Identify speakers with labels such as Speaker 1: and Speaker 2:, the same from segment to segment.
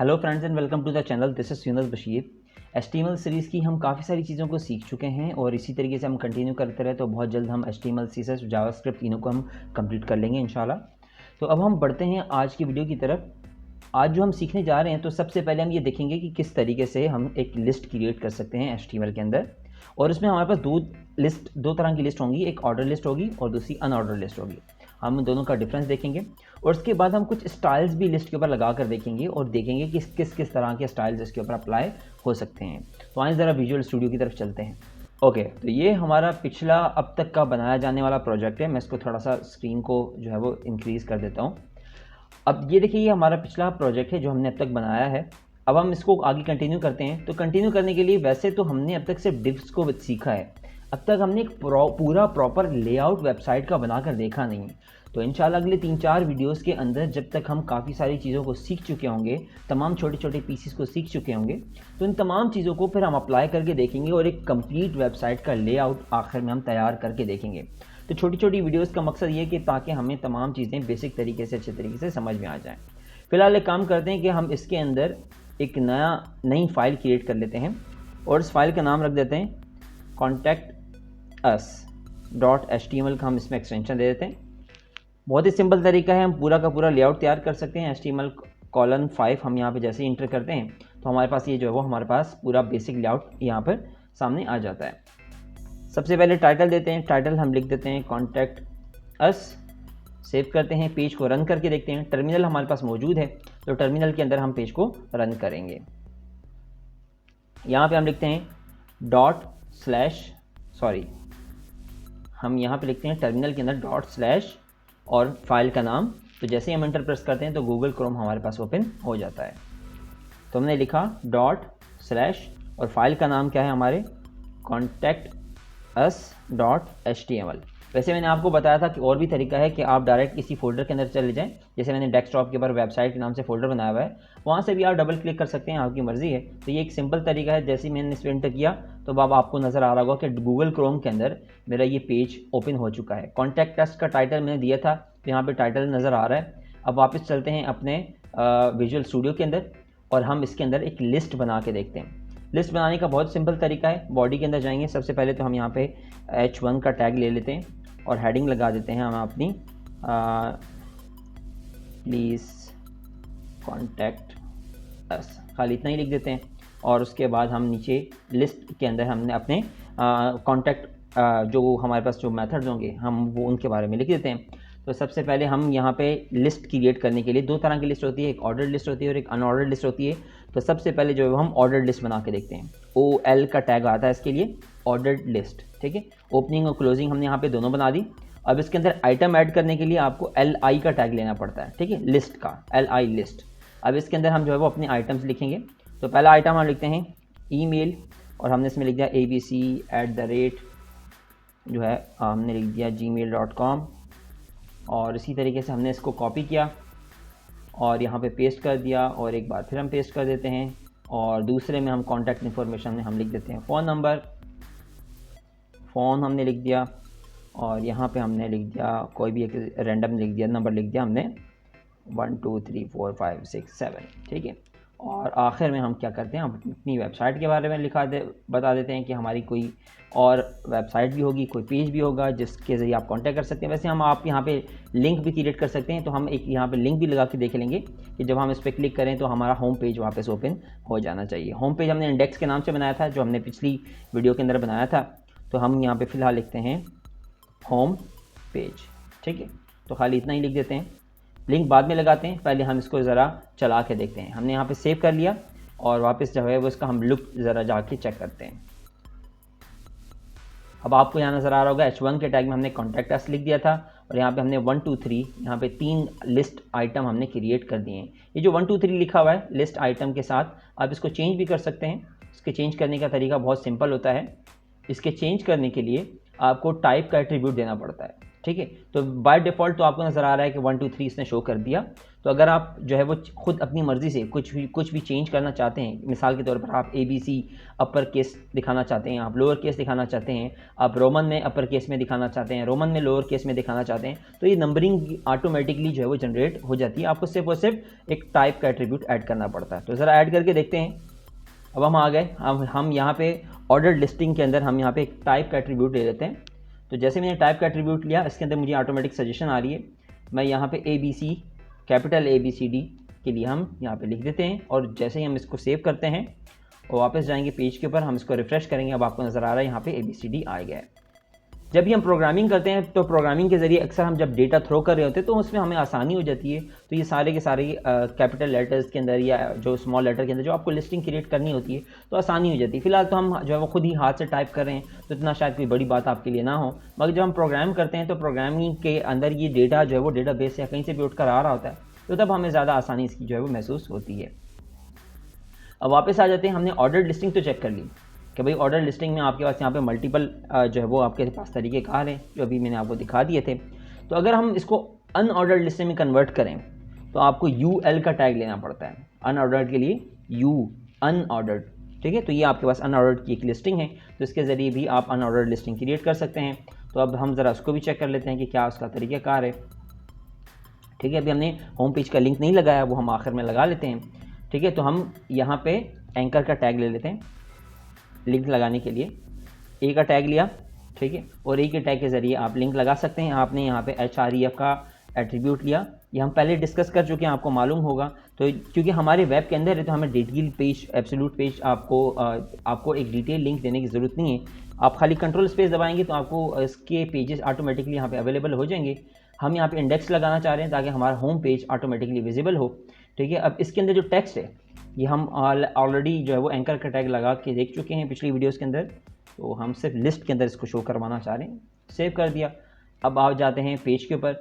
Speaker 1: Hello friends and welcome to the channel. This is Yunus Bashir. HTML series की हम काफ़ी सारी चीज़ों को सीख चुके हैं और इसी तरीके से हम कंटिन्यू करते रहे तो बहुत जल्द हम HTML CSS जावास्क्रिप्ट तीनों को हम कंप्लीट कर लेंगे इंशाल्लाह। तो अब हम बढ़ते हैं आज की वीडियो की तरफ। आज जो हम सीखने जा रहे हैं तो सबसे पहले हम ये देखेंगे कि किस तरीके से हम एक लिस्ट क्रिएट कर सकते हैं HTML के अंदर। और इसमें हमारे पास दो तरह की लिस्ट होंगी, एक ऑर्डर लिस्ट होगी और दूसरी अनऑर्डर लिस्ट होगी। हम उन दोनों का डिफरेंस देखेंगे और उसके बाद हम कुछ स्टाइल्स भी लिस्ट के ऊपर लगा कर देखेंगे और देखेंगे कि किस तरह के स्टाइल्स इसके ऊपर अप्लाई हो सकते हैं। तो आइए ज़रा विजुअल स्टूडियो की तरफ चलते हैं। ओके, तो ये हमारा पिछला अब तक का बनाया जाने वाला प्रोजेक्ट है। मैं इसको थोड़ा सा स्क्रीन को जो है वो इंक्रीज़ कर देता हूँ। अब ये देखिए, ये हमारा पिछला प्रोजेक्ट है जो हमने अब तक बनाया है। अब हम इसको आगे कंटिन्यू करते हैं। तो कंटिन्यू करने के लिए वैसे तो हमने अब तक सिर्फ डिव्स को सीखा है, अब तक हमने एक पूरा प्रॉपर लेआउट वेबसाइट का बनाकर देखा नहीं। तो इंशाल्लाह अगले 3-4 वीडियोस के अंदर जब तक हम काफ़ी सारी चीज़ों को सीख चुके होंगे, तमाम छोटे छोटे पीसेस को सीख चुके होंगे, तो इन तमाम चीज़ों को फिर हम अप्लाई करके देखेंगे और एक कंप्लीट वेबसाइट का लेआउट आखिर में हम तैयार करके देखेंगे। तो छोटी छोटी वीडियोस का मकसद ये कि ताकि हमें तमाम चीज़ें बेसिक तरीके से अच्छे तरीके से समझ में आ जाएँ। फ़िलहाल एक काम करते हैं कि हम इसके अंदर एक नई फ़ाइल क्रिएट कर लेते हैं और इस फाइल का नाम रख देते हैं contactus.html का हम इसमें एक्सटेंशन दे देते हैं। बहुत ही सिंपल तरीका है, हम पूरा का पूरा लेआउट तैयार कर सकते हैं। HTML:5 हम यहाँ पे जैसे ही इंटर करते हैं तो हमारे पास ये जो है वो हमारे पास पूरा बेसिक लेआउट यहाँ पर सामने आ जाता है। सबसे पहले टाइटल देते हैं। टाइटल हम लिख देते हैं कॉन्टैक्ट अस। सेव करते हैं, पेज को रन करके देखते हैं। टर्मिनल हमारे पास मौजूद है तो टर्मिनल के अंदर हम पेज को रन करेंगे। यहाँ पे हम लिखते हैं हम यहाँ पे लिखते हैं टर्मिनल के अंदर / और फाइल का नाम। तो जैसे ही हम एंटर प्रेस करते हैं तो गूगल क्रोम हमारे पास ओपन हो जाता है। तो हमने लिखा / और फाइल का नाम क्या है हमारे contactus.html। वैसे मैंने आपको बताया था कि और भी तरीका है कि आप डायरेक्ट किसी फोल्डर के अंदर चले जाएं। जैसे मैंने डेस्कटॉप के ऊपर वेबसाइट के नाम से फोल्डर बनाया हुआ है, वहाँ से भी आप डबल क्लिक कर सकते हैं, आपकी मर्ज़ी है। तो ये एक सिंपल तरीका है। जैसे ही मैंने इस पर एंटर किया तो अब आपको नज़र आ रहा होगा कि गूगल क्रोम के अंदर मेरा ये पेज ओपन हो चुका है। कॉन्टैक्ट अस का टाइटल मैंने दिया था तो यहाँ पर टाइटल नज़र आ रहा है। अब वापस चलते हैं अपने विजुअल स्टूडियो के अंदर और हम इसके अंदर एक लिस्ट बना के देखते हैं। लिस्ट बनाने का बहुत सिंपल तरीका है। बॉडी के अंदर जाएंगे, सबसे पहले तो हम यहाँ पे H1 का टैग ले लेते हैं और हेडिंग लगा देते हैं हम अपनी प्लीज़ कॉन्टैक्ट अस, खाली इतना ही लिख देते हैं। और उसके बाद हम नीचे लिस्ट के अंदर हमने अपने कॉन्टैक्ट जो हमारे पास जो मेथड्स होंगे हम वो उनके बारे में लिख देते हैं। तो सबसे पहले हम यहाँ पे लिस्ट क्रिएट करने के लिए दो तरह की लिस्ट होती है, एक ऑर्डर लिस्ट होती है और एक अनऑर्डर लिस्ट होती है। तो सबसे पहले जो हम ऑर्डर लिस्ट बना के देखते हैं। OL का टैग आता है इसके लिए, ऑर्डर्ड लिस्ट, ठीक है। ओपनिंग और क्लोजिंग हमने यहाँ पे दोनों बना दी। अब इसके अंदर आइटम ऐड करने के लिए आपको LI का टैग लेना पड़ता है, ठीक है, लिस्ट का LI लिस्ट। अब इसके अंदर हम जो है वो अपने आइटम्स लिखेंगे। तो पहला आइटम हम लिखते हैं ईमेल और हमने इसमें लिख दिया abc@ जो है हमने लिख दिया gmail.com। और इसी तरीके से हमने इसको कॉपी किया और यहाँ पे पेस्ट कर दिया और एक बार फिर हम पेस्ट कर देते हैं। और दूसरे में हम कॉन्टैक्ट इन्फॉर्मेशन में हम लिख देते हैं फ़ोन नंबर, फ़ोन हमने लिख दिया और यहाँ पे हमने लिख दिया कोई भी एक रैंडम लिख दिया, नंबर लिख दिया हमने 1 2 3 4 5 6 7, ठीक है। और आखिर में हम क्या करते हैं, हम अपनी वेबसाइट के बारे में बता देते हैं कि हमारी कोई और वेबसाइट भी होगी, कोई पेज भी होगा जिसके ज़रिए आप कांटेक्ट कर सकते हैं। वैसे हम आप यहाँ पे लिंक भी क्रिएट कर सकते हैं। तो हम एक यहाँ पे लिंक भी लगा के देख लेंगे कि जब हम इस पर क्लिक करें तो हमारा होम पेज वापस ओपन हो जाना चाहिए। होम पेज हमने इंडेक्स के नाम से बनाया था जो हमने पिछली वीडियो के अंदर बनाया था। तो हम यहाँ पर फ़िलहाल लिखते हैं होम पेज, ठीक है। तो खाली इतना ही लिख देते हैं, लिंक बाद में लगाते हैं। पहले हम इसको ज़रा चला के देखते हैं। हमने यहाँ पे सेव कर लिया और वापस जो है वो इसका हम लुक ज़रा जाके चेक करते हैं। अब आपको यहाँ नज़र आ रहा होगा H1 के टैग में हमने कॉन्टैक्ट अस लिख दिया था और यहाँ पे हमने 1 2 3 यहाँ पे 3 लिस्ट आइटम हमने क्रिएट कर दिए हैं। ये जो 1 2 3 लिखा हुआ है लिस्ट आइटम के साथ, आप इसको चेंज भी कर सकते हैं। इसके चेंज करने का तरीका बहुत सिंपल होता है। इसके चेंज करने के लिए आपको टाइप का एट्रीब्यूट देना पड़ता है। ठीक है। तो बाय डिफ़ॉल्ट तो आपको नज़र आ रहा है कि 1 2 3 इसने शो कर दिया। तो अगर आप जो है वो खुद अपनी मर्ज़ी से कुछ भी चेंज करना चाहते हैं, मिसाल के तौर पर आप ABC अपर केस दिखाना चाहते हैं, आप लोअर केस दिखाना चाहते हैं, आप रोमन में अपर केस में दिखाना चाहते हैं, रोमन में लोअर केस में दिखाना चाहते हैं, तो ये नंबरिंग ऑटोमेटिकली जो है वो जनरेट हो जाती है। आपको सिर्फ और सिर्फ एक टाइप का एट्रीब्यूट ऐड करना पड़ता है। तो ज़रा ऐड करके देखते हैं। अब हम आ गए, हम यहाँ पे ऑर्डर लिस्टिंग के अंदर हम यहाँ पे एक टाइप का एट्रीब्यूट ले लेते हैं। तो जैसे मैंने टाइप का एट्रीब्यूट लिया, इसके अंदर मुझे ऑटोमेटिक सजेशन आ रही है। मैं यहाँ पे ABC कैपिटल ABCD के लिए हम यहाँ पे लिख देते हैं, और जैसे ही हम इसको सेव करते हैं और वापस जाएंगे पेज के ऊपर, हम इसको रिफ्रेश करेंगे। अब आपको नज़र आ रहा है यहाँ पे ABCD आ गया है। जब भी हम प्रोग्रामिंग करते हैं तो प्रोग्रामिंग के ज़रिए अक्सर हम जब डेटा थ्रो कर रहे होते हैं तो उसमें हमें आसानी हो जाती है। तो ये सारे के सारे कैपिटल लेटर्स के अंदर या जो स्मॉल लेटर के अंदर जो आपको लिस्टिंग क्रिएट करनी होती है तो आसानी हो जाती है। फिलहाल तो हम जो है वो खुद ही हाथ से टाइप कर रहे हैं, तो इतना शायद कोई बड़ी बात आपके लिए ना हो। मगर जब हम प्रोग्राम करते हैं तो प्रोग्रामिंग के अंदर ये डेटा जो है वो डेटा बेस या कहीं से भी उठ कर आ रहा होता है, तो तब हमें ज़्यादा आसानी इसकी जो है वो महसूस होती है। अब वापस आ जाते हैं। हमने ऑर्डर लिस्टिंग तो चेक कर ली कि भाई ऑर्डर लिस्टिंग में आपके पास यहाँ पे मल्टीपल जो है वो आपके पास तरीक़ेकार हैं जो अभी मैंने आपको दिखा दिए थे। तो अगर हम इसको अनऑर्डर्ड लिस्टिंग में कन्वर्ट करें तो आपको UL का टैग लेना पड़ता है। अनऑर्डर्ड के लिए अनऑर्डर्ड, ठीक है। तो ये आपके पास अनऑर्डर्ड की एक लिस्टिंग है, तो इसके ज़रिए भी आप अनऑर्डर्ड लिस्टिंग क्रिएट कर सकते हैं। तो अब हम ज़रा उसको भी चेक कर लेते हैं कि क्या उसका तरीक़ाकार है। ठीक है, अभी हमने होम पेज का लिंक नहीं लगाया, वो हम आखिर में लगा लेते हैं। ठीक है, तो हम यहाँ पे एंकर का टैग ले लेते हैं लिंक लगाने के लिए। A का टैग लिया, ठीक है, और A के टैग के ज़रिए आप लिंक लगा सकते हैं। आपने यहाँ पे href का एट्रीब्यूट लिया, ये हम पहले डिस्कस कर चुके हैं, आपको मालूम होगा। तो क्योंकि हमारे वेब के अंदर है तो हमें डिटेल पेज, एब्सोल्यूट पेज आपको एक डिटेल लिंक देने की ज़रूरत नहीं है। आप खाली कंट्रोल स्पेस दबाएंगे तो आपको इसके पेजेस ऑटोमेटिकली यहाँ पे अवेलेबल हो जाएंगे। हम यहाँ पे इंडेक्स लगाना चाह रहे हैं ताकि हमारा होम पेज ऑटोमेटिकली विजिबल हो। ठीक है, अब इसके अंदर जो टेक्स्ट है ये हम ऑलरेडी जो है वो एंकर का टैग लगा के देख चुके हैं पिछली वीडियोस के अंदर, तो हम सिर्फ लिस्ट के अंदर इसको शो करवाना चाह रहे हैं। सेव कर दिया। अब आप जाते हैं पेज के ऊपर,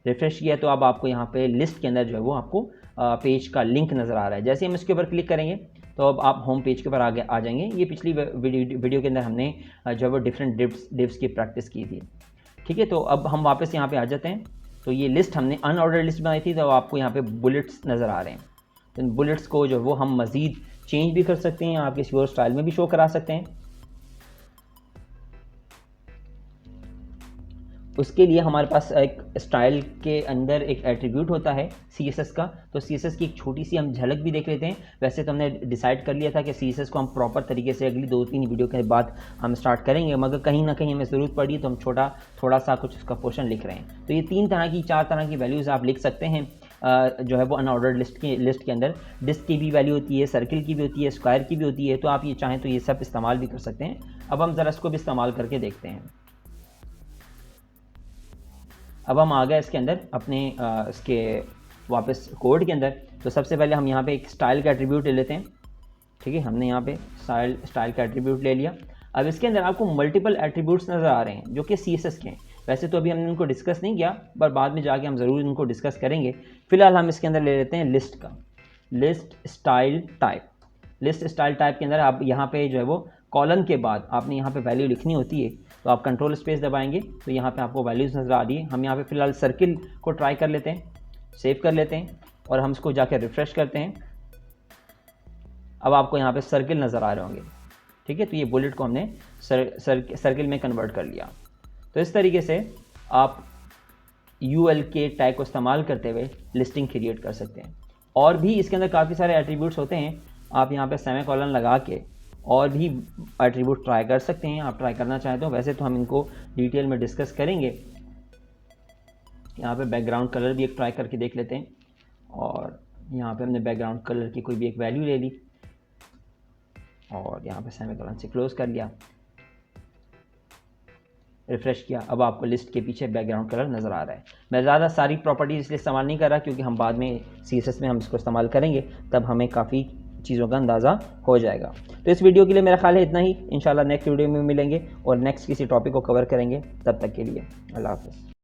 Speaker 1: रिफ्रेश किया तो अब आपको यहाँ पे लिस्ट के अंदर जो है वो आपको पेज का लिंक नज़र आ रहा है। जैसे हम इसके ऊपर क्लिक करेंगे तो अब आप होम पेज के ऊपर आगे आ जाएंगे। ये पिछली वीडियो के अंदर हमने जो है वो डिफरेंट डिव्स की प्रैक्टिस की थी। ठीक है, तो अब हम वापस यहाँ पे आ जाते हैं। तो ये लिस्ट हमने अनऑर्डर लिस्ट बनाई थी, तो आपको यहाँ पे बुलेट्स नज़र आ रहे हैं। तो इन बुलेट्स को जो वो हम मज़ीद चेंज भी कर सकते हैं, आप किसी और स्टाइल में भी शो करा सकते हैं। उसके लिए हमारे पास एक स्टाइल के अंदर एक एट्रीब्यूट होता है CSS का। तो CSS की एक छोटी सी हम झलक भी देख लेते हैं। वैसे तो हमने डिसाइड कर लिया था कि CSS को हम प्रॉपर तरीके से अगली 2-3 वीडियो के बाद हम स्टार्ट करेंगे, मगर कहीं ना कहीं हमें ज़रूरत पड़ी तो हम थोड़ा सा कुछ उसका पोर्शन लिख रहे हैं। तो ये 4 तरह की वैल्यूज़ आप लिख सकते हैं जो है वो अनऑर्डर्ड लिस्ट के अंदर। डिस्क की भी वैल्यू होती है, सर्किल की भी होती है, स्क्वायर की भी होती है। तो आप ये चाहें तो ये सब इस्तेमाल भी कर सकते हैं। अब हम ज़रा इसको भी इस्तेमाल करके देखते हैं। अब हम आ गए इसके अंदर अपने इसके वापस कोड के अंदर। तो सबसे पहले हम यहाँ पे एक स्टाइल का एट्रीब्यूट ले लेते हैं। ठीक है, हमने यहाँ पे स्टाइल का एट्रीब्यूट ले लिया। अब इसके अंदर आपको मल्टीपल एट्रीब्यूट्स नज़र आ रहे हैं जो कि CSS के हैं। वैसे तो अभी हमने उनको डिस्कस नहीं किया, पर बाद में जाके हम ज़रूर इनको डिस्कस करेंगे। फिलहाल हम इसके अंदर ले लेते हैं लिस्ट का, list style type. List style type के अंदर आप यहाँ पे जो है वो कॉलन के बाद आपने यहाँ पे वैल्यू लिखनी होती है। तो आप कंट्रोल स्पेस दबाएंगे तो यहाँ पे आपको वैल्यूज़ नज़र आ रही है। हम यहाँ पे फ़िलहाल सर्किल को ट्राई कर लेते हैं, सेव कर लेते हैं और हम इसको जाकर रिफ़्रेश करते हैं। अब आपको यहाँ पे सर्किल नज़र आ रहे होंगे। ठीक है, तो ये बुलेट को हमने सर्किल में कन्वर्ट कर लिया। तो इस तरीके से आप UL के टैग को इस्तेमाल करते हुए लिस्टिंग क्रिएट कर सकते हैं। और भी इसके अंदर काफ़ी सारे एट्रीब्यूट्स होते हैं। आप यहाँ पे सेमीकोलन लगा के और भी एट्रीब्यूट ट्राई कर सकते हैं, आप ट्राई करना चाहें तो। वैसे तो हम इनको डिटेल में डिस्कस करेंगे। यहाँ पे बैकग्राउंड कलर भी एक ट्राई करके देख लेते हैं। और यहाँ पे हमने बैकग्राउंड कलर की कोई भी एक वैल्यू ले ली और यहाँ पे सेमीकोलन से क्लोज कर लिया, रिफ्रेश किया। अब आपको लिस्ट के पीछे बैकग्राउंड कलर नज़र आ रहा है। मैं ज़्यादा सारी प्रॉपर्टीज इसलिए इस्तेमाल नहीं कर रहा क्योंकि हम बाद में CSS में हम इसको इस्तेमाल करेंगे, तब हमें काफ़ी चीज़ों का अंदाज़ा हो जाएगा। तो इस वीडियो के लिए मेरा ख्याल है इतना ही। इंशाल्लाह नेक्स्ट वीडियो में मिलेंगे और नेक्स्ट किसी टॉपिक को कवर करेंगे। तब तक के लिए अल्लाह हाफ़िज़।